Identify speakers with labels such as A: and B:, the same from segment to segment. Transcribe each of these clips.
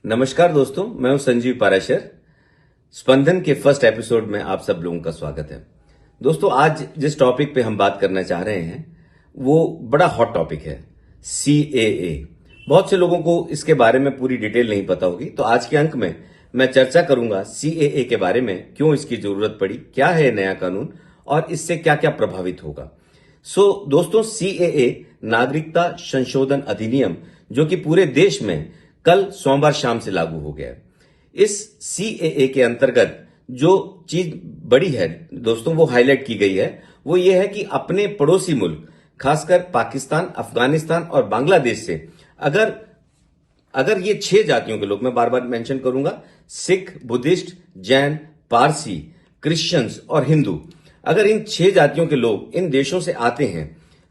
A: नमस्कार दोस्तों, मैं हूं संजीव पाराशर। स्पंदन के फर्स्ट एपिसोड में आप सब लोगों का स्वागत है। दोस्तों, आज जिस टॉपिक पे हम बात करना चाह रहे हैं वो बड़ा हॉट टॉपिक है, CAA। बहुत से लोगों को इसके बारे में पूरी डिटेल नहीं पता होगी, तो आज के अंक में मैं चर्चा करूंगा CAA के बारे में, क्यों इसकी जरूरत पड़ी, क्या है नया कानून और इससे क्या क्या प्रभावित होगा। दोस्तों, CAA नागरिकता संशोधन अधिनियम, जो कि पूरे देश में कल सोमवार शाम से लागू हो गया है। इस CAA के अंतर्गत जो चीज बड़ी है दोस्तों, वो हाईलाइट की गई है, वो ये है कि अपने पड़ोसी मुल्क खासकर पाकिस्तान, अफगानिस्तान और बांग्लादेश से अगर ये 6 जातियों के लोग, मैं बार बार मेंशन करूंगा, सिख, बुद्धिस्ट, जैन, पारसी, क्रिश्चियंस और हिंदू, अगर इन 6 जातियों के लोग इन देशों से आते हैं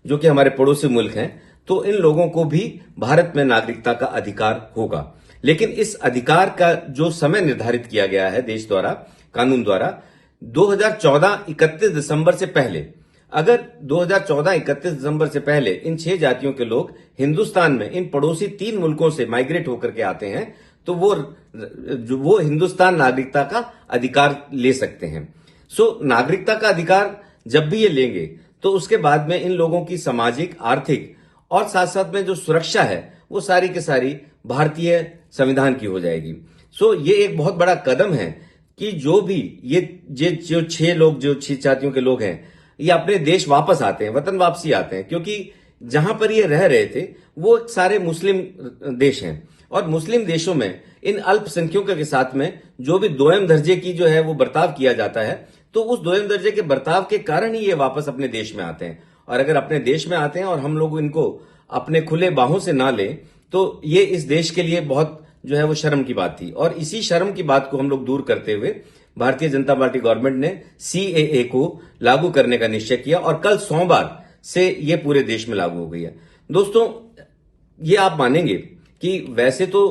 A: जो कि हमारे पड़ोसी मुल्क हैं, तो इन लोगों को भी भारत में नागरिकता का अधिकार होगा। लेकिन इस अधिकार का जो समय निर्धारित किया गया है देश द्वारा, कानून द्वारा, 2014 31 दिसंबर से पहले, अगर 2014 31 दिसंबर से पहले इन 6 जातियों के लोग हिंदुस्तान में इन पड़ोसी 3 मुल्कों से माइग्रेट होकर के आते हैं, तो वो हिंदुस्तान नागरिकता का अधिकार ले सकते हैं। नागरिकता का अधिकार जब भी ये लेंगे, तो उसके बाद में इन लोगों की सामाजिक, आर्थिक और साथ साथ में जो सुरक्षा है, वो सारी की सारी भारतीय संविधान की हो जाएगी। ये एक बहुत बड़ा कदम है कि जो भी ये जो 6 जातियों के लोग हैं, ये अपने देश वापस आते हैं, वतन वापसी आते हैं, क्योंकि जहां पर ये रह रहे थे वो सारे मुस्लिम देश हैं, और मुस्लिम देशों में इन अल्पसंख्यकों के साथ में जो भी दोयम दर्जे की जो है वो बर्ताव किया जाता है, तो उस दोयम दर्जे के बर्ताव के कारण ही ये वापस अपने देश में आते हैं। और अगर अपने देश में आते हैं और हम लोग इनको अपने खुले बाहों से ना लें, तो ये इस देश के लिए बहुत जो है वो शर्म की बात थी। और इसी शर्म की बात को हम लोग दूर करते हुए भारतीय जनता पार्टी गवर्नमेंट ने CAA को लागू करने का निश्चय किया, और कल सोमवार से ये पूरे देश में लागू हो गई है। दोस्तों, ये आप मानेंगे कि वैसे तो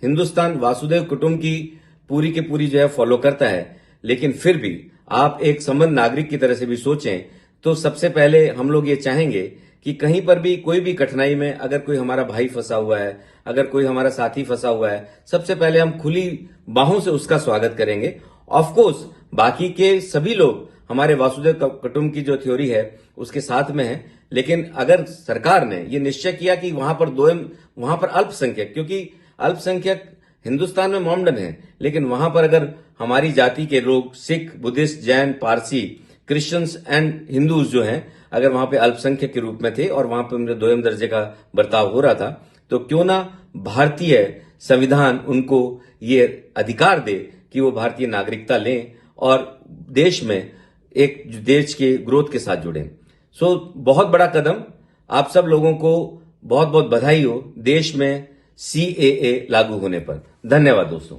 A: हिंदुस्तान वासुदेव कुटुंब की पूरी जो है फॉलो करता है, लेकिन फिर भी आप एक संबद्ध नागरिक की तरह से भी सोचें, तो सबसे पहले हम लोग ये चाहेंगे कि कहीं पर भी कोई भी कठिनाई में अगर कोई हमारा भाई फंसा हुआ है, अगर कोई हमारा साथी फंसा हुआ है, सबसे पहले हम खुली बाहों से उसका स्वागत करेंगे। ऑफ कोर्स बाकी के सभी लोग हमारे वासुदेव कुटुंब की जो थ्योरी है उसके साथ में है, लेकिन अगर सरकार ने ये निश्चय किया कि वहां पर अल्पसंख्यक, क्योंकि अल्पसंख्यक हिंदुस्तान में मॉमडन है, लेकिन वहां पर अगर हमारी जाति के लोग, Sikh, Buddhist, Jain, Parsi, Christians and Hindus जो हैं, अगर वहां पे अल्पसंख्यक के रूप में थे और वहां पे दोयम दर्जे का बर्ताव हो रहा था, तो क्यों ना भारतीय संविधान उनको ये अधिकार दे कि वो भारतीय नागरिकता लें और देश में एक देश के ग्रोथ के साथ जुड़ें। बहुत बड़ा कदम। आप सब लोगों को बहुत बहुत बधाई हो देश में CAA लागू होने पर। धन्यवाद दोस्तों।